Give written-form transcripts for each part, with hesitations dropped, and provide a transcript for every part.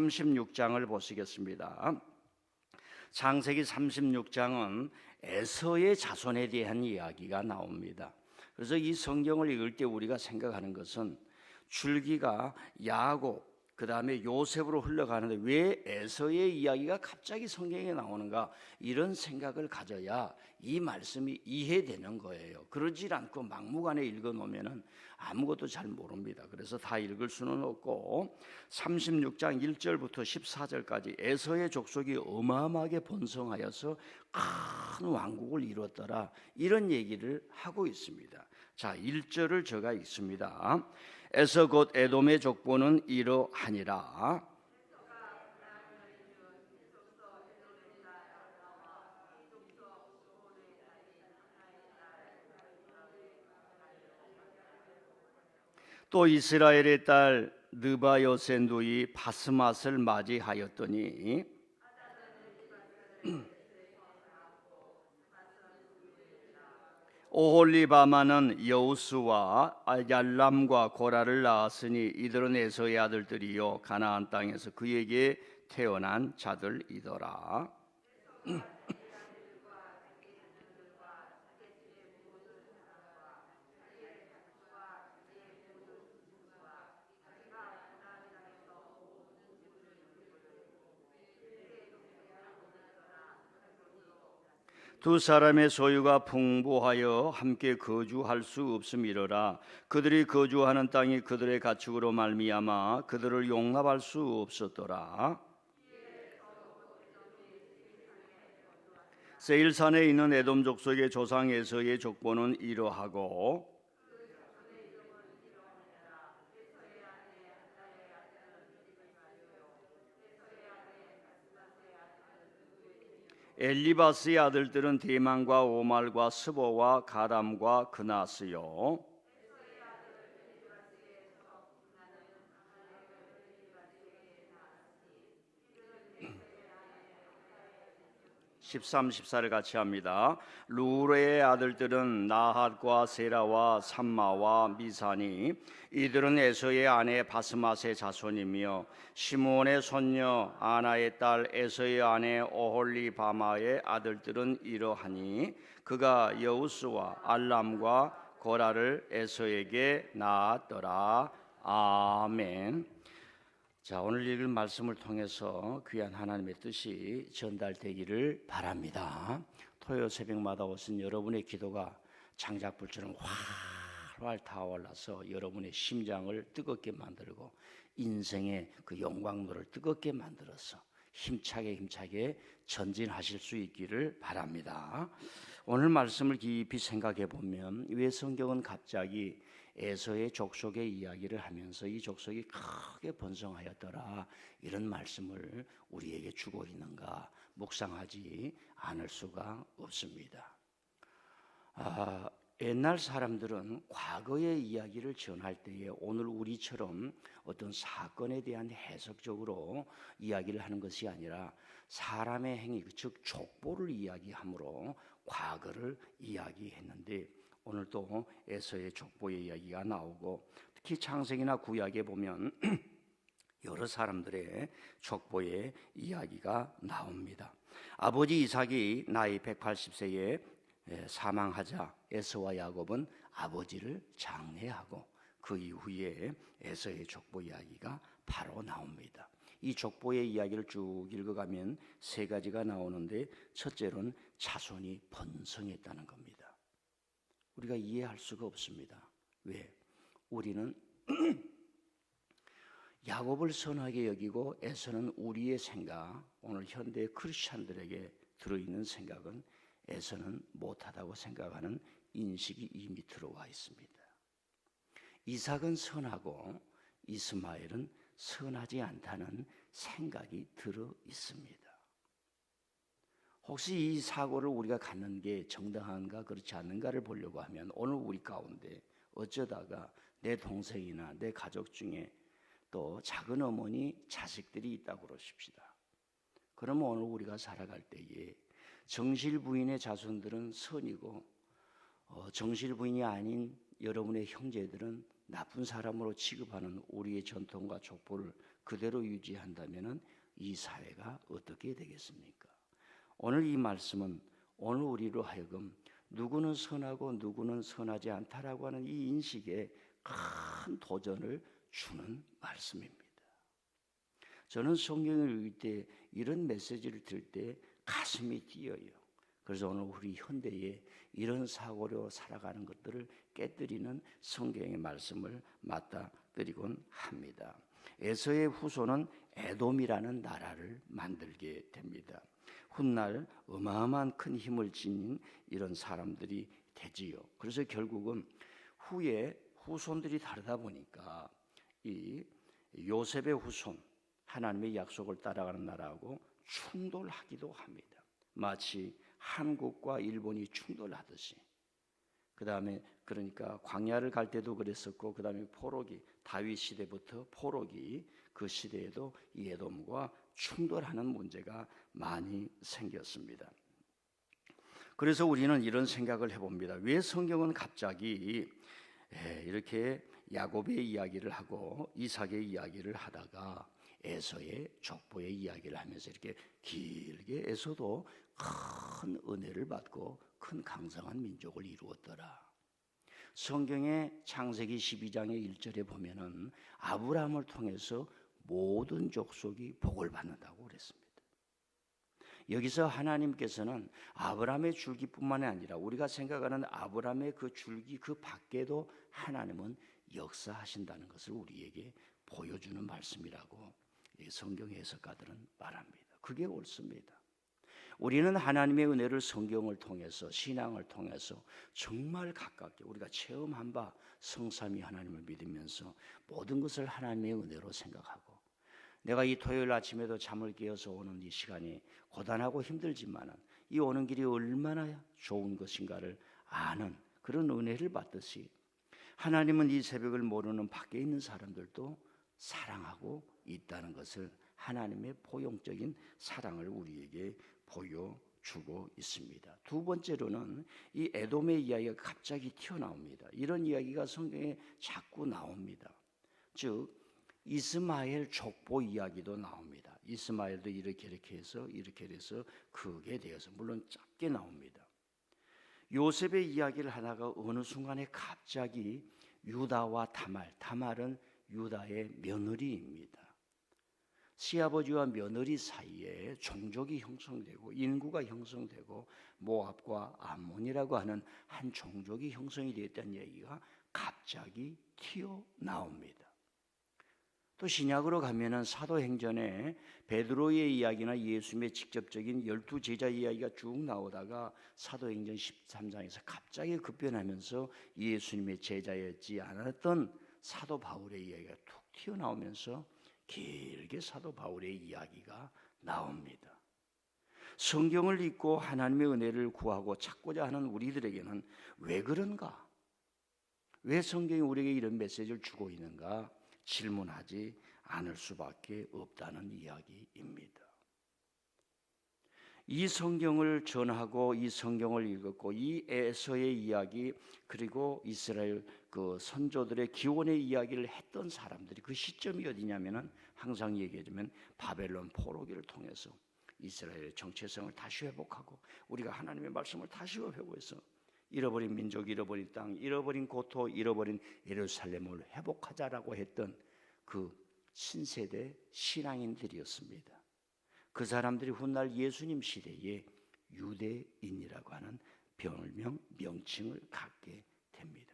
36장을 보시겠습니다. 창세기 36장은 에서의 자손에 대한 이야기가 나옵니다. 그래서 이 성경을 읽을 때 우리가 생각하는 것은 줄기가 야곱, 그 다음에 요셉으로 흘러가는데 왜 에서의 이야기가 갑자기 성경에 나오는가, 이런 생각을 가져야 이 말씀이 이해되는 거예요. 그러지 않고 막무가내 읽어놓으면 아무것도 잘 모릅니다. 그래서 다 읽을 수는 없고 36장 1절부터 14절까지 에서의 족속이 어마어마하게 번성하여서 큰 왕국을 이뤘더라, 이런 얘기를 하고 있습니다. 자, 1절을 제가 읽습니다. 에서 곧 에돔의 족보는 이러하니라. 또 이스라엘의 딸 느바요세 누이 바스맛을 맞이하였더니 오홀리바마는 여우스와 얄람과 고라를 낳았으니 이들은 에서의 아들들이요 가나안 땅에서 그에게 태어난 자들이더라. 두 사람의 소유가 풍부하여 함께 거주할 수 없음이로라. 그들이 거주하는 땅이 그들의 가축으로 말미암아 그들을 용납할 수 없었더라. 세일산에 있는 에돔 족속의 조상 에서의 족보는 이러하고 엘리바스의 아들들은 대만과 오말과 스보와 가람과 그나스요. 13, 14를 같이 합니다. 루레의 아들들은 나핫과 세라와 삼마와 미사니, 이들은 에서의 아내 바스맛의 자손이며 시므온의 손녀 아나의 딸 에서의 아내 오홀리바마의 아들들은 이러하니 그가 여우스와 알람과 고라를 에서에게 낳았더라. 아멘. 자, 오늘 읽을 말씀을 통해서 귀한 하나님의 뜻이 전달되기를 바랍니다. 토요 새벽마다 오신 여러분의 기도가 장작불처럼 활활 타올라서 여러분의 심장을 뜨겁게 만들고 인생의 그 영광로를 뜨겁게 만들어서 힘차게 전진하실 수 있기를 바랍니다. 오늘 말씀을 깊이 생각해 보면 왜 성경은 갑자기 에서의 족속의 이야기를 하면서 이 족속이 크게 번성하였더라, 이런 말씀을 우리에게 주고 있는가 묵상하지 않을 수가 없습니다. 옛날 사람들은 과거의 이야기를 전할 때에 오늘 우리처럼 어떤 사건에 대한 해석적으로 이야기를 하는 것이 아니라 사람의 행위, 즉 족보를 이야기함으로 과거를 이야기했는데, 오늘도 에서의 족보의 이야기가 나오고 특히 창세기나 구약에 보면 여러 사람들의 족보의 이야기가 나옵니다. 아버지 이삭이 나이 180세에 사망하자 에서와 야곱은 아버지를 장례하고 그 이후에 에서의 족보 이야기가 바로 나옵니다. 이 족보의 이야기를 쭉 읽어가면 세 가지가 나오는데, 첫째로는 자손이 번성했다는 겁니다. 우리가 이해할 수가 없습니다. 왜? 우리는 야곱을 선하게 여기고 에서는 우리의 생각, 오늘 현대 크리스찬들에게 들어있는 생각은 에서는 못하다고 생각하는 인식이 이미 들어와 있습니다. 이삭은 선하고 이스마엘은 선하지 않다는 생각이 들어 있습니다. 혹시 이 사고를 우리가 갖는 게 정당한가 그렇지 않는가를 보려고 하면 오늘 우리 가운데 어쩌다가 내 동생이나 내 가족 중에 또 작은 어머니 자식들이 있다고 그러십시다. 그러면 오늘 우리가 살아갈 때에 정실 부인의 자손들은 선이고 정실 부인이 아닌 여러분의 형제들은 나쁜 사람으로 취급하는 우리의 전통과 족보를 그대로 유지한다면 이 사회가 어떻게 되겠습니까? 오늘 이 말씀은 오늘 우리로 하여금 누구는 선하고 누구는 선하지 않다라고 하는 이 인식에 큰 도전을 주는 말씀입니다. 저는 성경을 읽을 때 이런 메시지를 들을 때 가슴이 뛰어요. 그래서 오늘 우리 현대에 이런 사고로 살아가는 것들을 깨뜨리는 성경의 말씀을 맞닥뜨리곤 합니다. 에서의 후손은 에돔이라는 나라를 만들게 됩니다. 훗날 어마어마한 큰 힘을 지닌 이런 사람들이 되지요. 그래서 결국은 후에 후손들이 다르다 보니까 이 요셉의 후손, 하나님의 약속을 따라가는 나라하고 충돌하기도 합니다. 마치 한국과 일본이 충돌하듯이. 그 다음에 그러니까 광야를 갈 때도 그랬었고, 그 다음에 포로기, 다윗 시대부터 포로기 그 시대에도 이 에돔과 충돌하는 문제가 많이 생겼습니다. 그래서 우리는 이런 생각을 해봅니다. 왜 성경은 갑자기 이렇게 야곱의 이야기를 하고 이삭의 이야기를 하다가 에서의 족보의 이야기를 하면서 이렇게 길게 에서도 큰 은혜를 받고 큰 강성한 민족을 이루었더라. 성경의 창세기 12장의 1절에 보면은 아브라함을 통해서 모든 족속이 복을 받는다고 그랬습니다. 여기서 하나님께서는 아브라함의 줄기뿐만 아니라 우리가 생각하는 아브라함의 그 줄기 그 밖에도 하나님은 역사하신다는 것을 우리에게 보여주는 말씀이라고 성경 해석가들은 말합니다. 그게 옳습니다. 우리는 하나님의 은혜를 성경을 통해서 신앙을 통해서 정말 가깝게 우리가 체험한 바 성삼위 하나님을 믿으면서 모든 것을 하나님의 은혜로 생각하고 내가 이 토요일 아침에도 잠을 깨어서 오는 이 시간이 고단하고 힘들지만 이 오는 길이 얼마나 좋은 것인가를 아는 그런 은혜를 받듯이 하나님은 이 새벽을 모르는 밖에 있는 사람들도 사랑하고 있다는 것을 하나님의 포용적인 사랑을 우리에게 보여주고 있습니다. 두 번째로는 이 에돔의 이야기가 갑자기 튀어나옵니다. 이런 이야기가 성경에 자꾸 나옵니다. 즉 이스마엘 족보 이야기도 나옵니다. 이스마엘도 이렇게 해서 크게 되어서 물론 짧게 나옵니다. 요셉의 이야기를 하다가 어느 순간에 갑자기 유다와 다말은 유다의 며느리입니다. 시아버지와 며느리 사이에 종족이 형성되고 인구가 형성되고 모압과 암몬이라고 하는 한 종족이 형성이 되었다는 얘기가 갑자기 튀어나옵니다. 또 신약으로 가면은 사도행전에 베드로의 이야기나 예수님의 직접적인 12제자 이야기가 쭉 나오다가 사도행전 13장에서 갑자기 급변하면서 예수님의 제자였지 않았던 사도 바울의 이야기가 툭 튀어나오면서 길게 사도 바울의 이야기가 나옵니다. 성경을 읽고 하나님의 은혜를 구하고 찾고자 하는 우리들에게는 왜 그런가? 왜 성경이 우리에게 이런 메시지를 주고 있는가? 질문하지 않을 수밖에 없다는 이야기입니다. 이 성경을 전하고 이 성경을 읽었고 이 에서의 이야기 그리고 이스라엘 그 선조들의 기원의 이야기를 했던 사람들이 그 시점이 어디냐면은 항상 얘기하자면 바벨론 포로기를 통해서 이스라엘의 정체성을 다시 회복하고 우리가 하나님의 말씀을 다시 회복해서 잃어버린 민족, 잃어버린 땅, 잃어버린 고토, 잃어버린 예루살렘을 회복하자라고 했던 그 신세대 신앙인들이었습니다. 그 사람들이 훗날 예수님 시대에 유대인이라고 하는 별명, 명칭을 갖게 됩니다.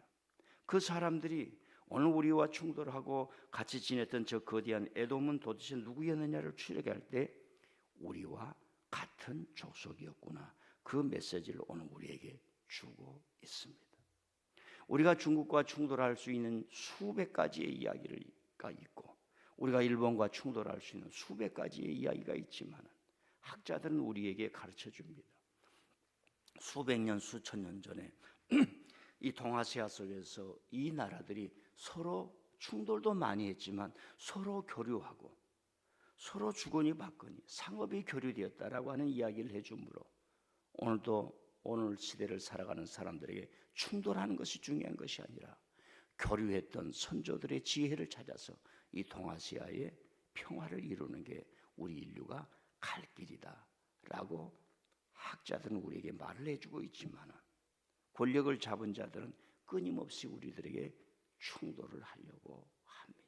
그 사람들이 오늘 우리와 충돌하고 같이 지냈던 저 거대한 에돔은 도대체 누구였느냐를 추적할 때 우리와 같은 족속이었구나. 그 메시지를 오늘 우리에게 주고 있습니다. 우리가 중국과 충돌할 수 있는 수백 가지의 이야기가 있고 우리가 일본과 충돌할 수 있는 수백 가지의 이야기가 있지만 학자들은 우리에게 가르쳐 줍니다. 수백 년, 수천 년 전에 이 동아시아 속에서 이 나라들이 서로 충돌도 많이 했지만 서로 교류하고 서로 주거니 받거니 상업이 교류되었다라고 하는 이야기를 해주므로 오늘도 오늘 시대를 살아가는 사람들에게 충돌하는 것이 중요한 것이 아니라 교류했던 선조들의 지혜를 찾아서 이 동아시아에 평화를 이루는 게 우리 인류가 갈 길이다라고 학자들은 우리에게 말을 해주고 있지만 권력을 잡은 자들은 끊임없이 우리들에게 충돌을 하려고 합니다.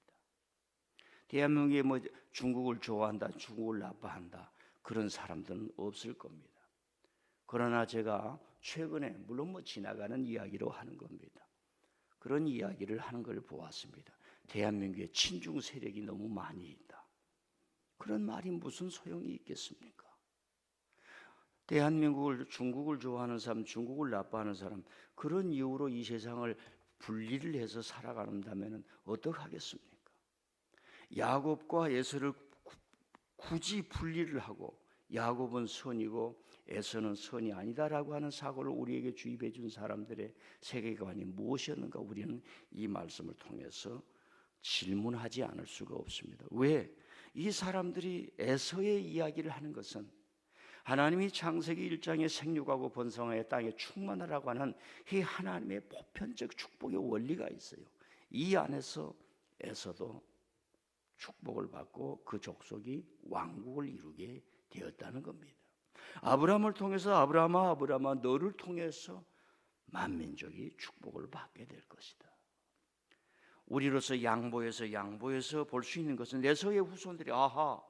대한민국에 뭐 중국을 좋아한다, 중국을 나빠한다 그런 사람들은 없을 겁니다. 그러나 제가 최근에 물론 뭐 지나가는 이야기로 하는 겁니다. 그런 이야기를 하는 걸 보았습니다. 대한민국에 친중 세력이 너무 많이 있다. 그런 말이 무슨 소용이 있겠습니까? 대한민국을 중국을 좋아하는 사람, 중국을 나빠하는 사람 그런 이유로 이 세상을 분리를 해서 살아간다면 어떡하겠습니까? 야곱과 에서를 굳이 분리를 하고 야곱은 선이고 에서는 선이 아니다라고 하는 사고를 우리에게 주입해 준 사람들의 세계관이 무엇이었는가 우리는 이 말씀을 통해서 질문하지 않을 수가 없습니다. 왜? 이 사람들이 에서의 이야기를 하는 것은 하나님이 창세기 1장에 생육하고 번성하여 땅에 충만하라고 하는 이 하나님의 보편적 축복의 원리가 있어요. 이 안에서 에서도 축복을 받고 그 족속이 왕국을 이루게 되었다는 겁니다. 아브라함을 통해서 아브라함아 너를 통해서 만민족이 축복을 받게 될 것이다. 우리로서 양보해서 볼 수 있는 것은 에서의 후손들이 아하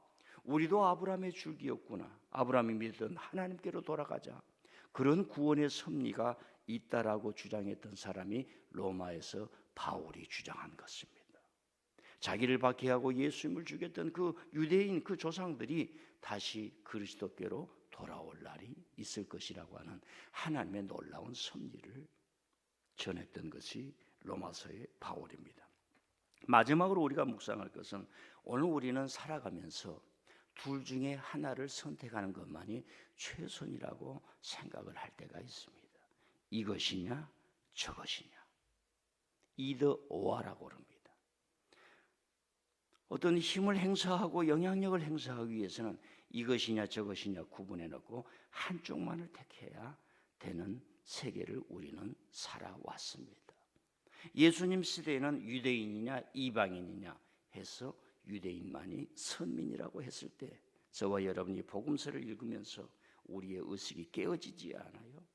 우리도 아브라함의 줄기였구나. 아브라함이 믿던 하나님께로 돌아가자. 그런 구원의 섭리가 있다라고 주장했던 사람이 로마에서 바울이 주장한 것입니다. 자기를 박해하고 예수님을 죽였던 그 유대인 그 조상들이 다시 그리스도께로 돌아올 날이 있을 것이라고 하는 하나님의 놀라운 섭리를 전했던 것이 로마서의 바울입니다. 마지막으로 우리가 묵상할 것은 오늘 우리는 살아가면서 둘 중에 하나를 선택하는 것만이 최선이라고 생각을 할 때가 있습니다. 이것이냐 저것이냐 either or라고 합니다. 어떤 힘을 행사하고 영향력을 행사하기 위해서는 이것이냐 저것이냐 구분해 놓고 한쪽만을 택해야 되는 세계를 우리는 살아왔습니다. 예수님 시대에는 유대인이냐 이방인이냐 해서 유대인만이 선민이라고 했을 때 저와 여러분이 복음서를 읽으면서 우리의 의식이 깨어지지 않아요?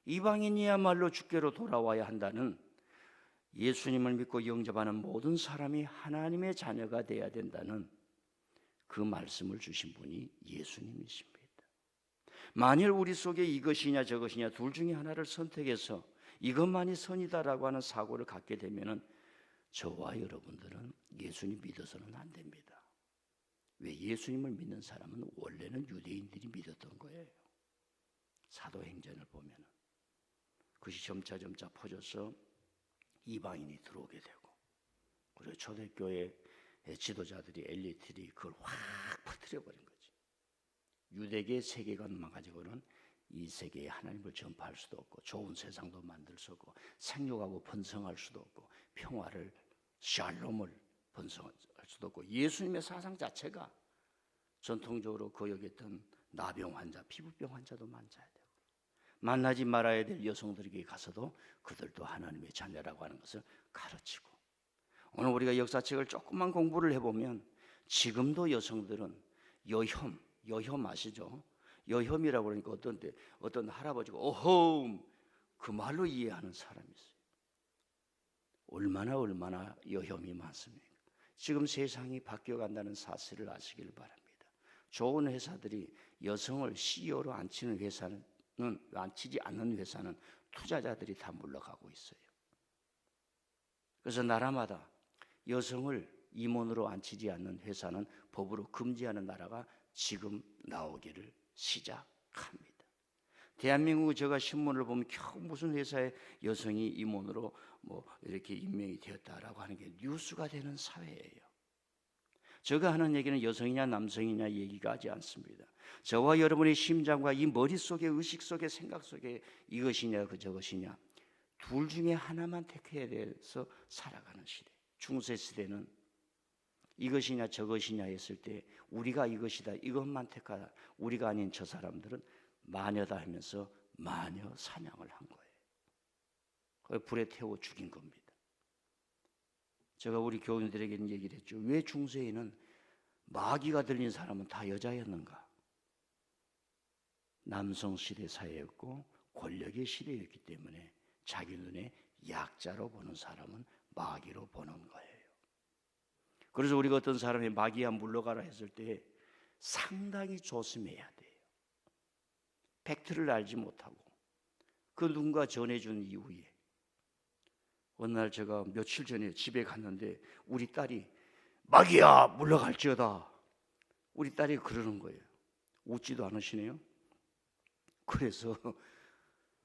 이방인이야말로 주께로 돌아와야 한다는 예수님을 믿고 영접하는 모든 사람이 하나님의 자녀가 되어야 된다는 그 말씀을 주신 분이 예수님이십니다. 만일 우리 속에 이것이냐 저것이냐 둘 중에 하나를 선택해서 이것만이 선이다라고 하는 사고를 갖게 되면 저와 여러분들은 예수님 믿어서는 안 됩니다. 왜? 예수님을 믿는 사람은 원래는 유대인들이 믿었던 거예요. 사도행전을 보면 그것이 점차 퍼져서 이방인이 들어오게 되고 그리고 초대교회 지도자들이 엘리트들이 그걸 확 퍼뜨려버린 거지. 유대계 세계관만 가지고는 이 세계에 하나님을 전파할 수도 없고 좋은 세상도 만들 수 없고 생육하고 번성할 수도 없고 평화를 샬롬을 번성할 수도 없고 예수님의 사상 자체가 전통적으로 거역했던 나병 환자, 피부병 환자도 만져야 되고 만나지 말아야 될 여성들에게 가서도 그들도 하나님의 자녀라고 하는 것을 가르치고 오늘 우리가 역사책을 조금만 공부를 해보면 지금도 여성들은 여혐 아시죠? 여혐이라고 그러니까 어떤 할아버지가 어허 그 말로 이해하는 사람이 있어요. 얼마나 여혐이 많습니까? 지금 세상이 바뀌어간다는 사실을 아시길 바랍니다. 좋은 회사들이 여성을 CEO로 앉히지 않는 회사는 투자자들이 다 물러가고 있어요. 그래서 나라마다 여성을 임원으로 앉히지 않는 회사는 법으로 금지하는 나라가 지금 나오기를 시작합니다. 대한민국 제가 신문을 보면 겨우 무슨 회사에 여성이 임원으로 뭐 이렇게 임명이 되었다라고 하는 게 뉴스가 되는 사회예요. 제가 하는 얘기는 여성이냐 남성이냐 얘기가 하지 않습니다. 저와 여러분의 심장과 이 머릿속에 의식 속에 생각 속에 이것이냐 저것이냐 둘 중에 하나만 택해야 돼서 살아가는 시대. 중세 시대는 이것이냐 저것이냐 했을 때 우리가 이것이다 이것만 택하다 우리가 아닌 저 사람들은 마녀다 하면서 마녀 사냥을 한 거예요. 불에 태워 죽인 겁니다. 제가 우리 교인들에게는 얘기를 했죠. 왜 중세에는 마귀가 들린 사람은 다 여자였는가? 남성 시대 사회였고 권력의 시대였기 때문에 자기 눈에 약자로 보는 사람은 마귀로 보는 거예요. 그래서 우리가 어떤 사람이 마귀야 물러가라 했을 때 상당히 조심해야 돼요. 팩트를 알지 못하고 그 누군가 전해준 이후에 어느 날 제가 며칠 전에 집에 갔는데 우리 딸이 마귀야 물러갈지어다. 우리 딸이 그러는 거예요. 웃지도 않으시네요. 그래서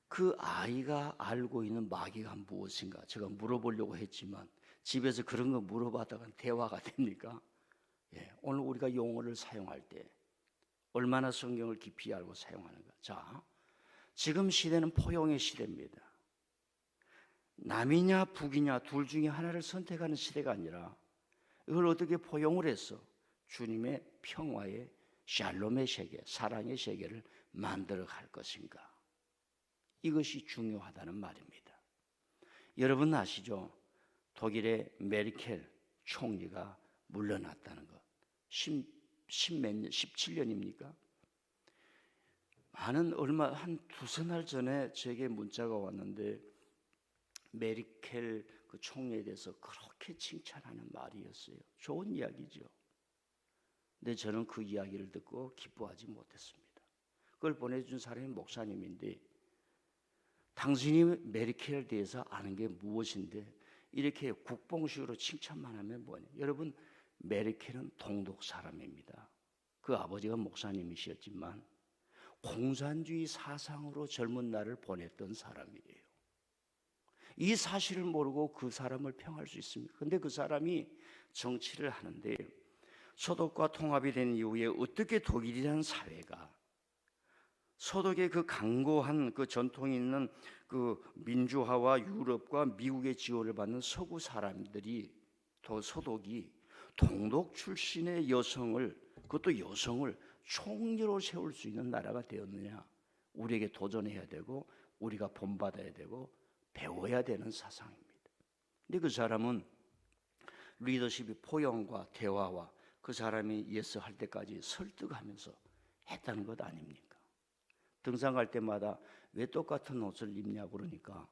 그 아이가 알고 있는 마귀가 무엇인가 제가 물어보려고 했지만 집에서 그런 거 물어봤다가 대화가 됩니까? 오늘 우리가 용어를 사용할 때 얼마나 성경을 깊이 알고 사용하는가. 자, 지금 시대는 포용의 시대입니다. 남이냐 북이냐 둘 중에 하나를 선택하는 시대가 아니라 이걸 어떻게 포용을 해서 주님의 평화의 샬롬의 세계, 사랑의 세계를 만들어 갈 것인가. 이것이 중요하다는 말입니다. 여러분 아시죠? 독일의 메르켈 총리가 물러났다는 것. 17년입니까? 한 두세 날 전에 제게 문자가 왔는데 메르켈 그 총리에 대해서 그렇게 칭찬하는 말이었어요. 좋은 이야기죠. 근데 저는 그 이야기를 듣고 기뻐하지 못했습니다. 그걸 보내준 사람이 목사님인데 당신이 메르켈에 대해서 아는 게 무엇인데 이렇게 국뽕식으로 칭찬만 하면 뭐냐. 여러분 메르켈은 동독 사람입니다. 그 아버지가 목사님이셨지만 공산주의 사상으로 젊은 날을 보냈던 사람이에요. 이 사실을 모르고 그 사람을 평할 수 있습니까? 그런데 그 사람이 정치를 하는데 소독과 통합이 된 이후에 어떻게 독일이라는 사회가 소독의 그 강고한 그 전통이 있는 그 민주화와 유럽과 미국의 지원을 받는 서구 사람들이 소독이 동독 출신의 여성을 그것도 여성을 총리로 세울 수 있는 나라가 되었느냐. 우리에게 도전해야 되고 우리가 본받아야 되고 배워야 되는 사상입니다. 근데 그 사람은 리더십이 포용과 대화와 그 사람이 예스 할 때까지 설득하면서 했다는 것 아닙니까? 등산 갈 때마다 왜 똑같은 옷을 입냐 그러니까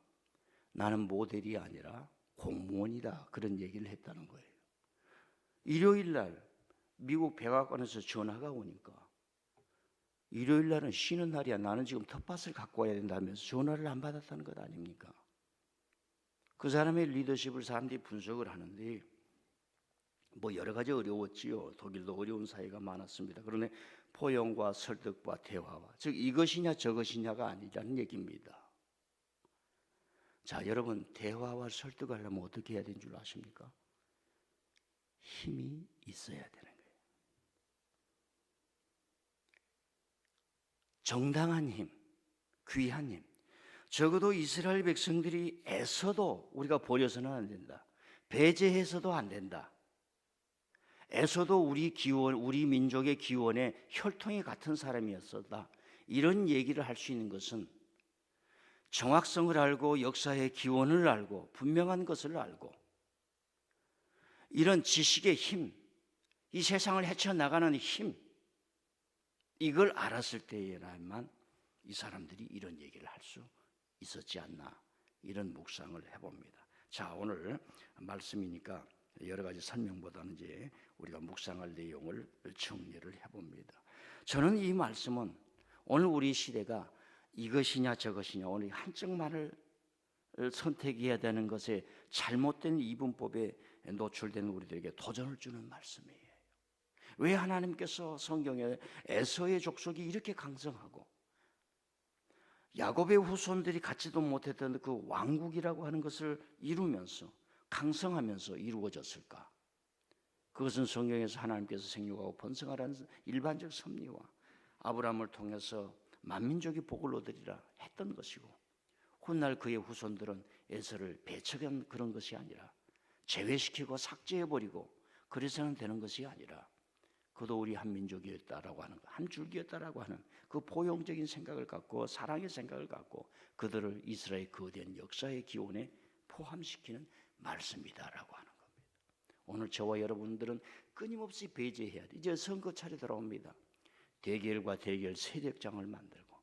나는 모델이 아니라 공무원이다 그런 얘기를 했다는 거예요. 일요일 날 미국 백악관에서 전화가 오니까 일요일 날은 쉬는 날이야. 나는 지금 텃밭을 갖고 와야 된다면서 전화를 안 받았다는 것 아닙니까? 그 사람의 리더십을 사람들이 분석을 하는데 뭐 여러 가지 어려웠지요. 독일도 어려운 사회가 많았습니다. 그런데 포용과 설득과 대화와 즉 이것이냐 저것이냐가 아니라는 얘기입니다. 자, 여러분 대화와 설득하려면 어떻게 해야 되는 줄 아십니까? 힘이 있어야 되는 거예요. 정당한 힘, 귀한 힘. 적어도 이스라엘 백성들이 애써도 우리가 버려서는 안 된다. 배제해서도 안 된다. 애써도 우리 민족의 기원의 혈통이 같은 사람이었었다. 이런 얘기를 할 수 있는 것은 정확성을 알고 역사의 기원을 알고 분명한 것을 알고 이런 지식의 힘, 이 세상을 헤쳐나가는 힘, 이걸 알았을 때에만 이 사람들이 이런 얘기를 할 수 있었지 않나 이런 묵상을 해봅니다. 자, 오늘 말씀이니까 여러 가지 설명보다는 이제 우리가 묵상할 내용을 정리를 해봅니다. 저는 이 말씀은 오늘 우리 시대가 이것이냐 저것이냐 오늘 한쪽만을 선택해야 되는 것에 잘못된 이분법에 노출된 우리들에게 도전을 주는 말씀이에요. 왜 하나님께서 성경에 에서의 족속이 이렇게 강성하고 야곱의 후손들이 갖지도 못했던 그 왕국이라고 하는 것을 이루면서 강성하면서 이루어졌을까? 그것은 성경에서 하나님께서 생육하고 번성하라는 일반적 섭리와 아브라함을 통해서 만민족이 복을 얻으리라 했던 것이고 훗날 그의 후손들은 에서를 배척한 그런 것이 아니라 제외시키고 삭제해버리고 그래서는 되는 것이 아니라 그도 우리 한 민족이었다라고 하는 한 줄기였다라고 하는 그 포용적인 생각을 갖고 사랑의 생각을 갖고 그들을 이스라엘 거대한 역사의 기원에 포함시키는 말씀이다라고 하는 겁니다. 오늘 저와 여러분들은 끊임없이 배제해야 돼. 이제 선거 차례 돌아옵니다. 대결과 대결 세력장을 만들고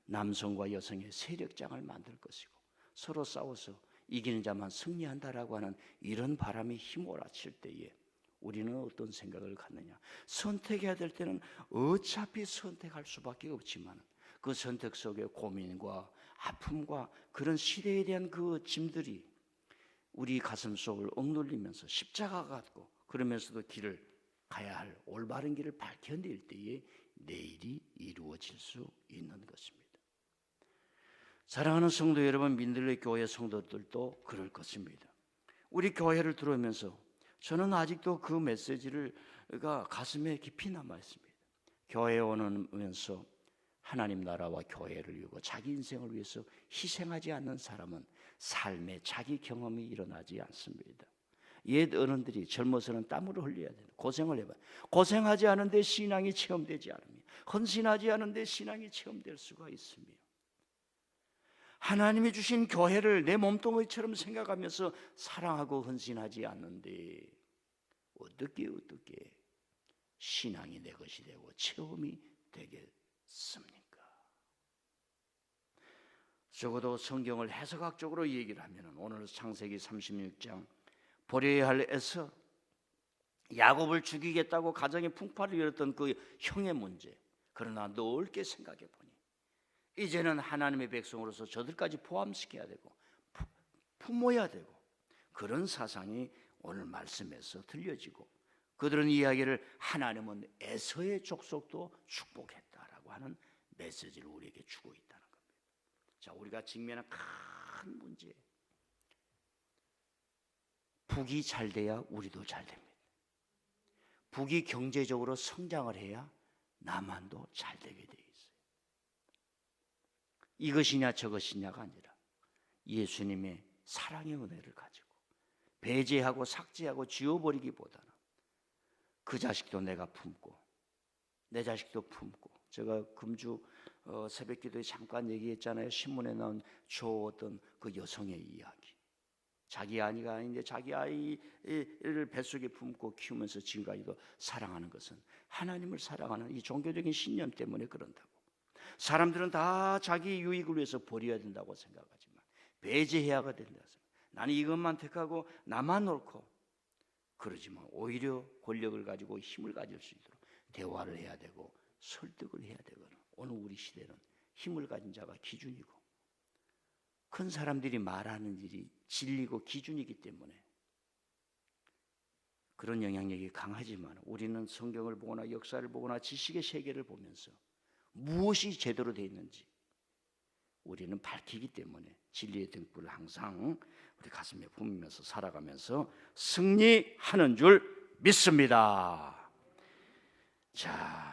남성과 여성의 세력장을 만들 것이고 서로 싸워서 이기는 자만 승리한다라고 하는 이런 바람이 휘몰아칠 때에 우리는 어떤 생각을 갖느냐? 선택해야 될 때는 어차피 선택할 수밖에 없지만 그 선택 속에 고민과 아픔과 그런 시대에 대한 그 짐들이 우리 가슴 속을 억눌리면서 십자가 같고 그러면서도 길을 가야 할 올바른 길을 밝혀낼 때에 내일이 이루어질 수 있는 것입니다. 사랑하는 성도 여러분, 민들레 교회 성도들도 그럴 것입니다. 우리 교회를 들어오면서 저는 아직도 그 메시지가 가슴에 깊이 남아 있습니다. 교회에 오면서 하나님 나라와 교회를 위하고 자기 인생을 위해서 희생하지 않는 사람은 삶의 자기 경험이 일어나지 않습니다. 옛 어른들이 젊어서는 땀을 흘려야 된다. 고생을 해봐요. 고생하지 않은데 신앙이 체험되지 않으며 헌신하지 않은데 신앙이 체험될 수가 있으며 하나님이 주신 교회를 내 몸뚱이처럼 생각하면서 사랑하고 헌신하지 않는데 어떻게 신앙이 내 것이 되고 체험이 되겠습니까? 적어도 성경을 해석학적으로 얘기를 하면 오늘 창세기 36장 버려야 할 에서 야곱을 죽이겠다고 가정에 풍파를 일었던 그 형의 문제, 그러나 넓게 생각해 보니 이제는 하나님의 백성으로서 저들까지 포함시켜야 되고 품어야 되고 그런 사상이 오늘 말씀에서 들려지고 그들은 이야기를 하나님은 에서의 족속도 축복했다라고 하는 메시지를 우리에게 주고 있다는 겁니다. 자, 우리가 직면한 큰 문제, 북이 잘 돼야 우리도 잘 됩니다. 북이 경제적으로 성장을 해야 남한도 잘 되게 돼 있어요. 이것이냐 저것이냐가 아니라 예수님의 사랑의 은혜를 가지고 배제하고 삭제하고 지워버리기보다는 그 자식도 내가 품고 내 자식도 품고, 제가 금주 새벽기도에 잠깐 얘기했잖아요. 신문에 나온 어떤 그 여성의 이야기. 자기 아이가 아닌데 자기 아이를 뱃속에 품고 키우면서 지금까지도 사랑하는 것은 하나님을 사랑하는 이 종교적인 신념 때문에 그런다고. 사람들은 다 자기 유익을 위해서 버려야 된다고 생각하지만 배제해야 된다고 생각해요. 나는 이것만 택하고 나만 옳고, 그러지만 오히려 권력을 가지고 힘을 가질 수 있도록 대화를 해야 되고 설득을 해야 되거든. 오늘 우리 시대는 힘을 가진 자가 기준이고 큰 사람들이 말하는 일이 진리고 기준이기 때문에 그런 영향력이 강하지만 우리는 성경을 보거나 역사를 보거나 지식의 세계를 보면서 무엇이 제대로 되어 있는지 우리는 밝히기 때문에 진리의 등불을 항상 우리 가슴에 품으면서 살아가면서 승리하는 줄 믿습니다. 자,